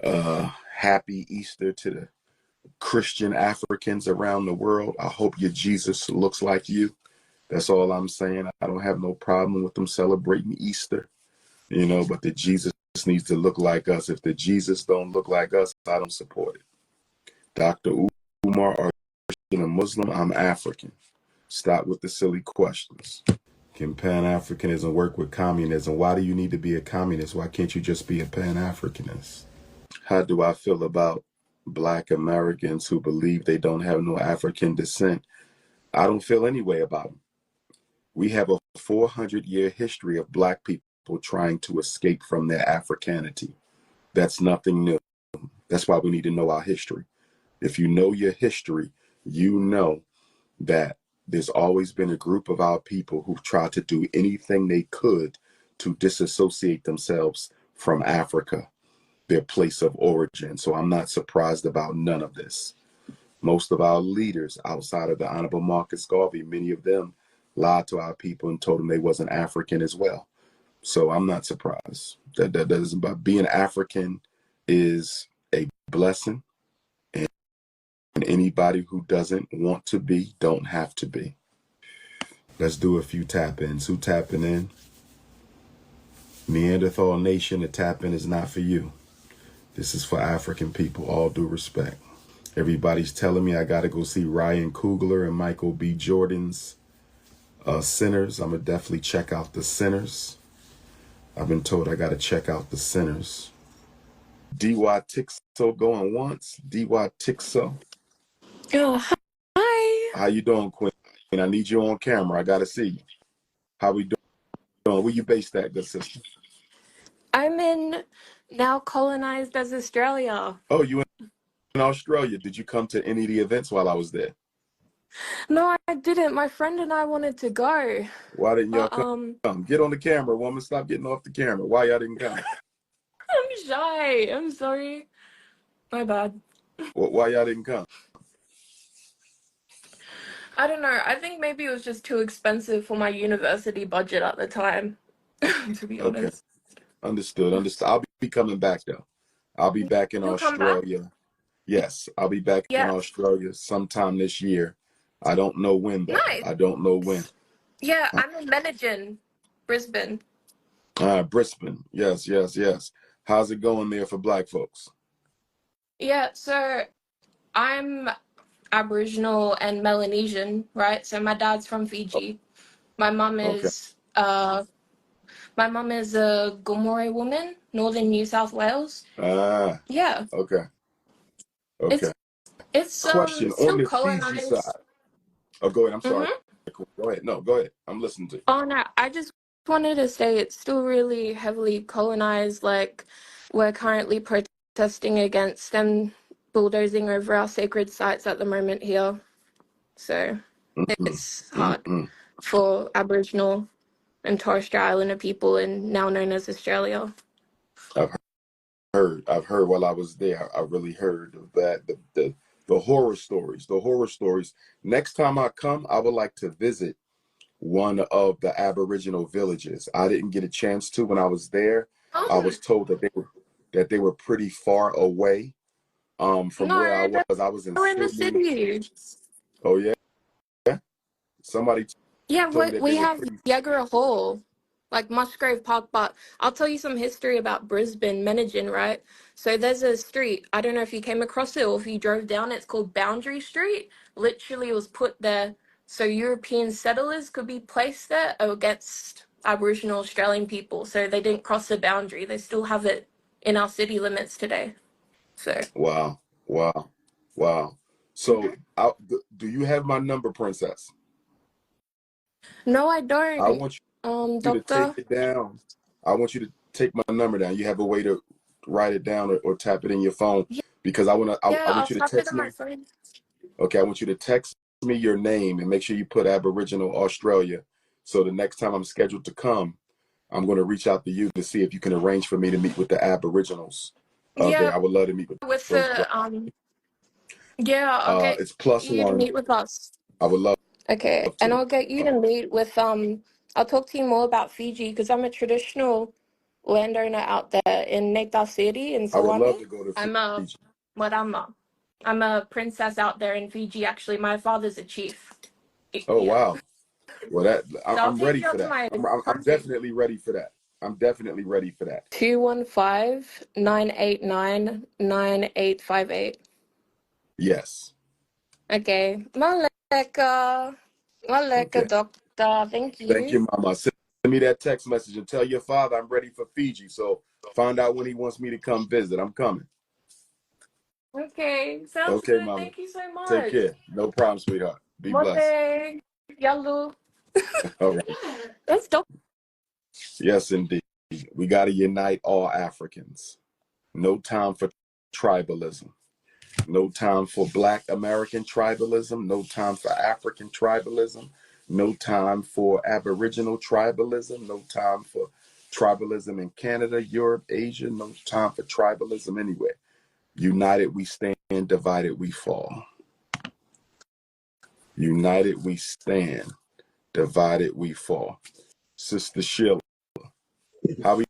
Happy Easter to the Christian Africans around the world. I hope your Jesus looks like you. That's all I'm saying. I don't have no problem with them celebrating Easter, but the Jesus needs to look like us. If the Jesus don't look like us, I don't support it. Dr. Umar, are you a Muslim? I'm African. Stop with the silly questions. Can Pan-Africanism work with communism? Why do you need to be a communist? Why can't you just be a Pan-Africanist? How do I feel about Black Americans who believe they don't have no African descent? I don't feel any way about them. We have a 400-year history of Black people trying to escape from their Africanity. That's nothing new. That's why we need to know our history. If you know your history, you know that there's always been a group of our people who've tried to do anything they could to disassociate themselves from Africa, their place of origin. So I'm not surprised about none of this. Most of our leaders outside of the Honorable Marcus Garvey, many of them lied to our people and told them they wasn't African as well. So I'm not surprised. That is about being African is a blessing. And anybody who doesn't want to be, don't have to be. Let's do a few tap-ins. Who tapping in? Neanderthal Nation, the tap-in is not for you. This is for African people, all due respect. Everybody's telling me I got to go see Ryan Coogler and Michael B. Jordan's Sinners. I'm going to definitely check out the Sinners. I've been told I got to check out the Sinners. D.Y. Tixo going once. D.Y. Tixo. Oh, hi. How you doing, Queen? I need you on camera. I got to see you. How we doing? Where you based at, good sister? I'm in now colonized as Australia. Oh, you in Australia. Did you come to any of the events while I was there? No, I didn't. My friend and I wanted to go. Why didn't y'all But come? Get on the camera, woman. Stop getting off the camera. Why y'all didn't come? I'm shy. I'm sorry. My bad. Why y'all didn't come? I don't know. I think maybe it was just too expensive for my university budget at the time, to be Okay. honest. Understood. I'll be coming back, though. I'll be back in You'll come back? Australia. Yes, I'll be back in Yeah. Australia sometime this year. I don't know when, though. Nice. I don't know when. Yeah, I'm in Menagin, Brisbane. Brisbane. Yes. How's it going there for Black folks? Yeah, so I'm Aboriginal and Melanesian, right? So my dad's from Fiji. My mum Okay. is a Gomore woman, northern New South Wales. Yeah. Okay. It's Question on still the Fiji side. colonized. Oh, go ahead. I'm sorry. Mm-hmm. Go ahead. No, go ahead. I'm listening to you. Oh no, I just wanted to say it's still really heavily colonized. Like we're currently protesting against them bulldozing over our sacred sites at the moment here. So it's hard for Aboriginal and Torres Strait Islander people and now known as Australia. I've heard while I was there. I really heard of that. The horror stories. The horror stories. Next time I come, I would like to visit one of the Aboriginal villages. I didn't get a chance to when I was there. I was told that they were pretty far away from where I was. I was in We're in the Sydney. city. Oh yeah. Somebody Yeah, told me that we they were have pretty. Yagara Hall, like Musgrave Park, but I'll tell you some history about Brisbane, Menagin, right? So there's a street, I don't know if you came across it or if you drove down it, it's called Boundary Street. Literally it was put there so European settlers could be placed there against Aboriginal Australian people. So they didn't cross the boundary. They still have it in our city limits today. So Wow. So, do you have my number, Princess? no, I I don't. want you to take Doctor. it down. I want you to take my number down. You have a way to write it down or tap it in your phone because I Yeah, I'll want you to slap it text on me. my phone. Okay, I want you to text me your name and make sure you put Aboriginal Australia. So the next time I'm scheduled to come, I'm going to reach out to you to see if you can arrange for me to meet with the Aboriginals there. Yeah, I would love to meet with with those. yeah, I'll get It's you to +1. meet with us. I would love Okay, and to. I'll get you to meet with I'll talk to you more about Fiji because I'm a traditional landowner out there in Natal City in I would love Salami. to go to I'm a Fiji. what I'm a princess out there in Fiji. Actually, my father's a chief. Oh Yeah. wow. Well, So I'll I'm take ready you for up to that. my I'm country. definitely ready for that. I'm definitely ready for that. 215-989-9858. Yes. Okay. Maleka. Maleka, Okay. doctor. Thank Thank you. you, Mama. Send me that text message and tell your father I'm ready for Fiji. So find out when he wants me to come visit. I'm coming. Okay. Sounds Okay, good. Mama. Thank you so Take much. care. No problem, sweetheart. Be blessed. Mote. Yalu. All right. That's dope. Yes, indeed. We got to unite all Africans. No time for tribalism. No time for Black American tribalism. No time for African tribalism. No time for Aboriginal tribalism. No time for tribalism in Canada, Europe, Asia. No time for tribalism anywhere. United we stand, divided we fall. United we stand, divided we fall. Sister Sheila, how are you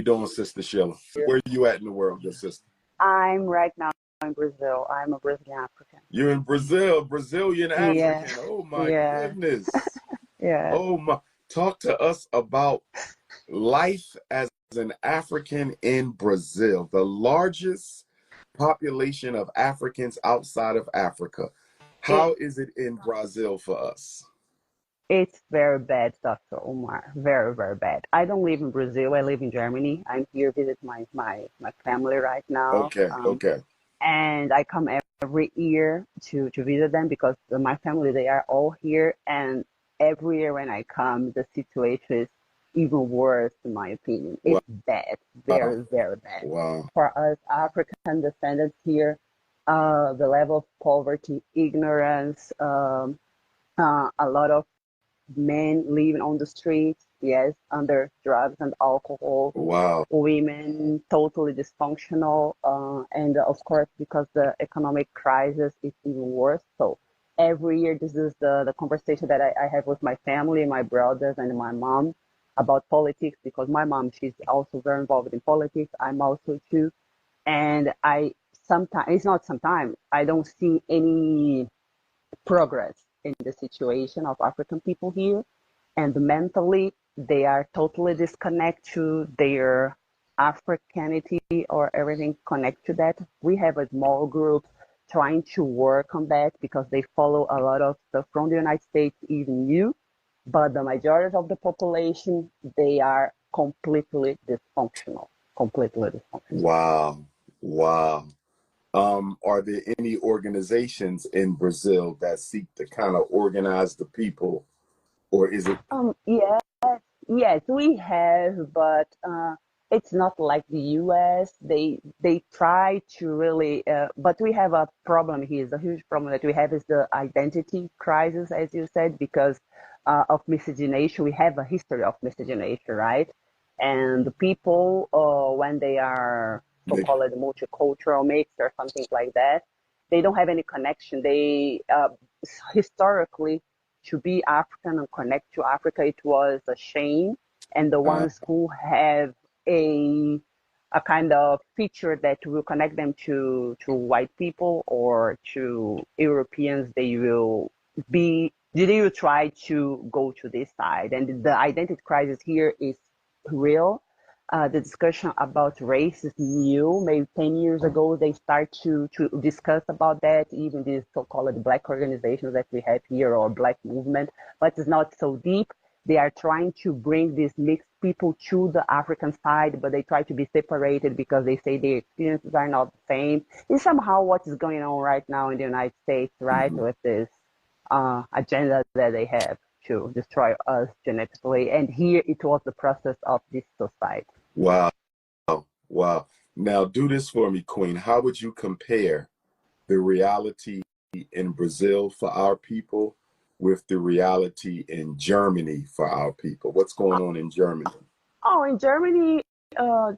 doing, Sister Sheila? Where are you at in the world, good sister? I'm right now in Brazil. I'm a Brazilian African. You're in Brazil, Brazilian Yeah, African. Oh my yeah, goodness. yeah. Oh my. Talk to us about life as an African in Brazil, the largest population of Africans outside of Africa. It How is it in Brazil for us? it's very bad, Dr. Umar. Very, very bad. I don't live in Brazil. I live in Germany. I'm here visit my family right now. Okay, okay. And I come every year to visit them because my family they are all here. And every year when I come, the situation is even worse, in my opinion. Wow, It's bad, very, very bad. wow, For us African descendants here, the level of poverty, ignorance, a lot of men living on the streets, yes, under drugs and alcohol, wow, women totally dysfunctional, and of course, because the economic crisis is even worse. So every year, this is the conversation that I have with my family, my brothers, and my mom about politics because my mom, she's also very involved in politics. I'm also too. And I sometimes, it's not sometimes, I don't see any progress in the situation of African people here. And mentally, they are totally disconnected to their Africanity or everything connect to that. We have a small group trying to work on that because they follow a lot of stuff from the United States, even you. But the majority of the population, they are completely dysfunctional, completely dysfunctional. wow, wow. Are there any organizations in Brazil that seek to kind of organize the people, or is it Yes, yes, we have, but it's not like the U.S. They try to really, but we have a problem here. The huge problem that we have is the identity crisis, as you said, because of miscegenation. We have a history of miscegenation, right? And the people, when they are they, so-called multicultural mixed or something like that, they don't have any connection. They historically to be African and connect to Africa, it was a shame. And the uh, ones who have a a kind of feature that will connect them to white people or to Europeans, they will try to go to this side. And the identity crisis here is real. The discussion about race is new. Maybe 10 years ago, they start to discuss about that, even these so-called black organizations that we have here or black movement, but it's not so deep. They are trying to bring these mixed people to the African side, but they try to be separated because they say their experiences are not the same. It's somehow what is going on right now in the United States, right, mhm. with this agenda that they have to destroy us genetically. And here it was the process of this society. Wow, wow. Now do this for me, Queen. How would you compare the reality in Brazil for our people with the reality in Germany for our people? What's going on in Germany? Oh, in Germany,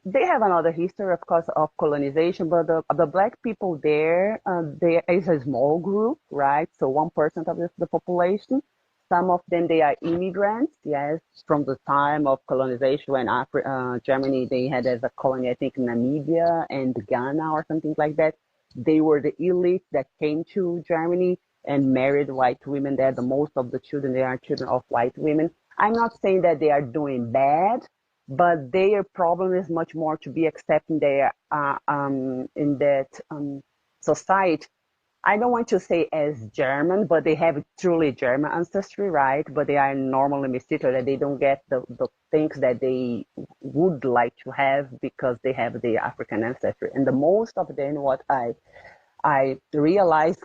they have another history, of course, of colonization, but the black people there, there is a small group, right? So 1% of the population. Some of them, they are immigrants, yes, from the time of colonization when Germany, they had as a colony, I think, Namibia and Ghana or something like that. They were the elite that came to Germany and married white women there. The most of the children, they are children of white women. I'm not saying that they are doing bad, but their problem is much more to be accepted there in that society. I don't want to say as German, but they have truly German ancestry, right? But they are normally mistreated, that they don't get the things that they would like to have because they have the African ancestry. And the most of them, what I realized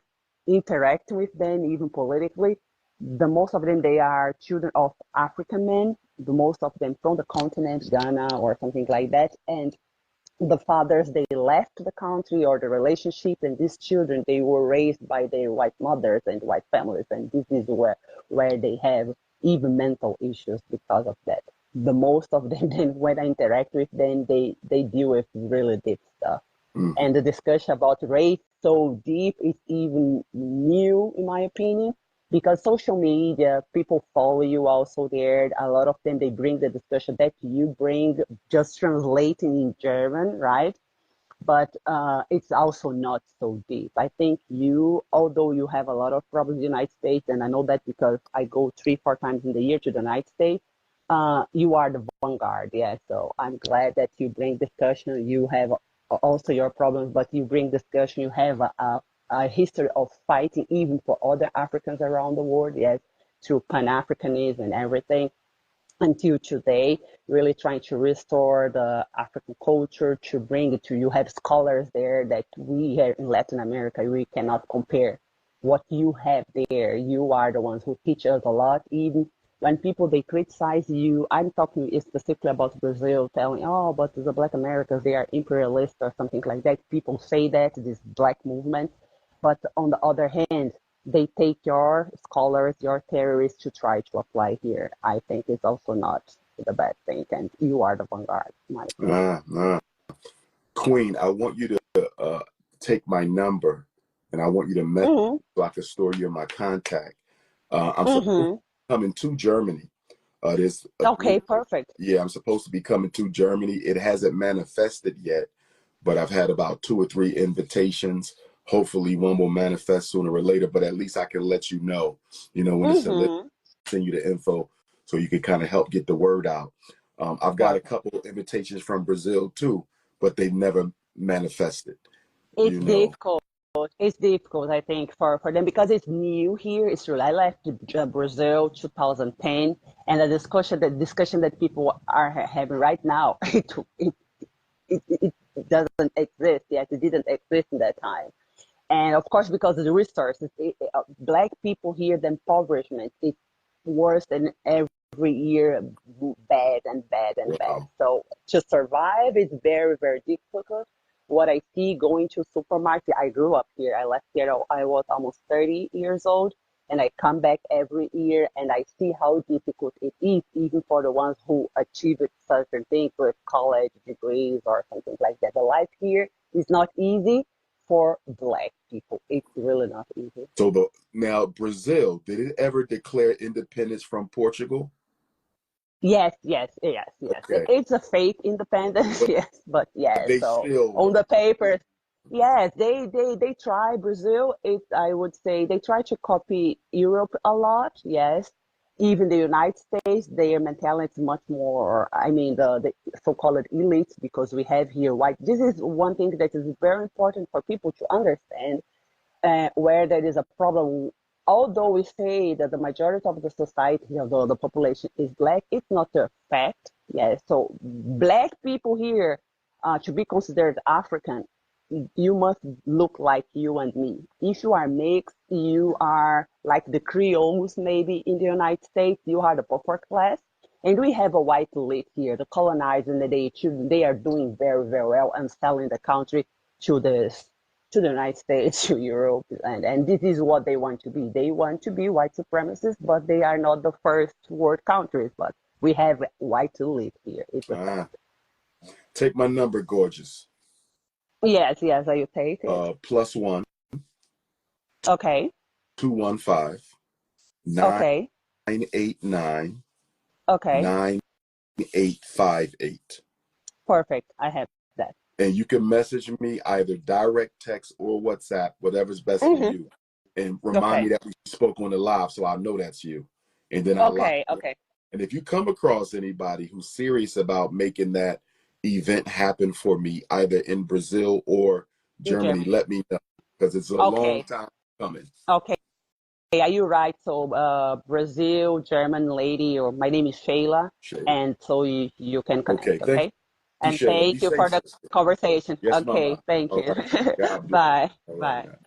interacting with them, even politically, the most of them, they are children of African men, the most of them from the continent, Ghana or something like that. And the fathers, they left the country or the relationship, and these children, they were raised by their white mothers and white families, and this is where they have even mental issues because of that. The most of them, then when I interact with them, they deal with really deep stuff. Mm-hmm. And the discussion about race so deep is even new, in my opinion, because social media, people follow you also there. A lot of them, they bring the discussion that you bring, just translating in German, right? But it's also not so deep. I think you, although you have a lot of problems in the United States, and I know that because I go 3, 4 times in the year to the United States, you are the vanguard, yeah. So I'm glad that you bring discussion. You have also your problems, but you bring discussion. You have a history of fighting even for other Africans around the world, yes, through Pan-Africanism and everything until today, really trying to restore the African culture, to bring it to you. Have scholars there that we here in Latin America, we cannot compare what you have there. You are the ones who teach us a lot. Even when people, they criticize you, I'm talking specifically about Brazil, telling, oh, but the Black Americans, they are imperialist or something like that. People say that, this Black movement. But on the other hand, they take your scholars, your theories to try to apply here. I think it's also not the bad thing, and you are the vanguard, in my opinion. Queen, I want you to take my number, and I want you to message Mm-hmm. so I can store you in my contact. I'm supposed to Mm-hmm. be coming to Germany. There's a Okay, group. perfect. Yeah, I'm supposed to be coming to Germany. It hasn't manifested yet, but I've had about 2 or 3 invitations. Hopefully one will manifest sooner or later, but at least I can let you know, when it's Mm-hmm. send you the info so you can kind of help get the word out. I've got a Perfect. couple of invitations from Brazil too, but they never manifested, It's you know. difficult. It's difficult, I think, for them because it's new here. It's true. I left Brazil 2010, and the discussion that people are having right now, it doesn't exist yet. It didn't exist in that time. And of course, because of the resources, Black people here, the impoverishment is worse than every year, bad and bad and bad. Wow. So to survive is very, very difficult. What I see going to supermarket, I grew up here. I left here, I was almost 30 years old, and I come back every year, and I see how difficult it is, even for the ones who achieve certain things with college degrees or something like that. The life here is not easy for Black people. It's really not easy. So now Brazil, did it ever declare independence from Portugal? Yes, yes, yes, yes. Okay. It's a fake independence, But yes, but yes. they So still, on the papers, yes, they try. Brazil, I would say they try to copy Europe a lot. Yes, even the United States, their mentality is much more. I mean, the so-called elites, because we have here white. This is one thing that is very important for people to understand where there is a problem. Although we say that the majority of the society, although the population is Black, it's not a fact. Yeah, so Black people here, to be considered African, you must look like you and me. If you are mixed, you are like the Creoles maybe in the United States, you are the upper class. And we have a white elite here, the colonized, and they are doing very, very well and selling the country to the United States, to Europe, and this is what they want to be. They want to be white supremacists, but they are not the first world countries. But we have white elite here. It's a ah, fact. take my number, gorgeous. Yes, yes, I take it. +1 Okay, 215 9 okay, 989 Okay, 9858. perfect. I have that. And you can message me either direct text or WhatsApp, whatever's best for Hmm. you. And remind me Okay, that we spoke on the live so I know that's you. And then I lock okay, you in. okay. And if you come across anybody who's serious about making that event happen for me, either in Brazil or In Germany, Germany. let me know because it's a long Okay, time coming. okay. Are you right? So, Brazil, German lady, or my name is Sheila, Shayla. and so you can Okay. connect, Thank okay? you, And Shayla. Be thank you safe, for the sister. conversation. Yes, Okay, mama. thank All you. right. God bless. Bye. All right Bye. now.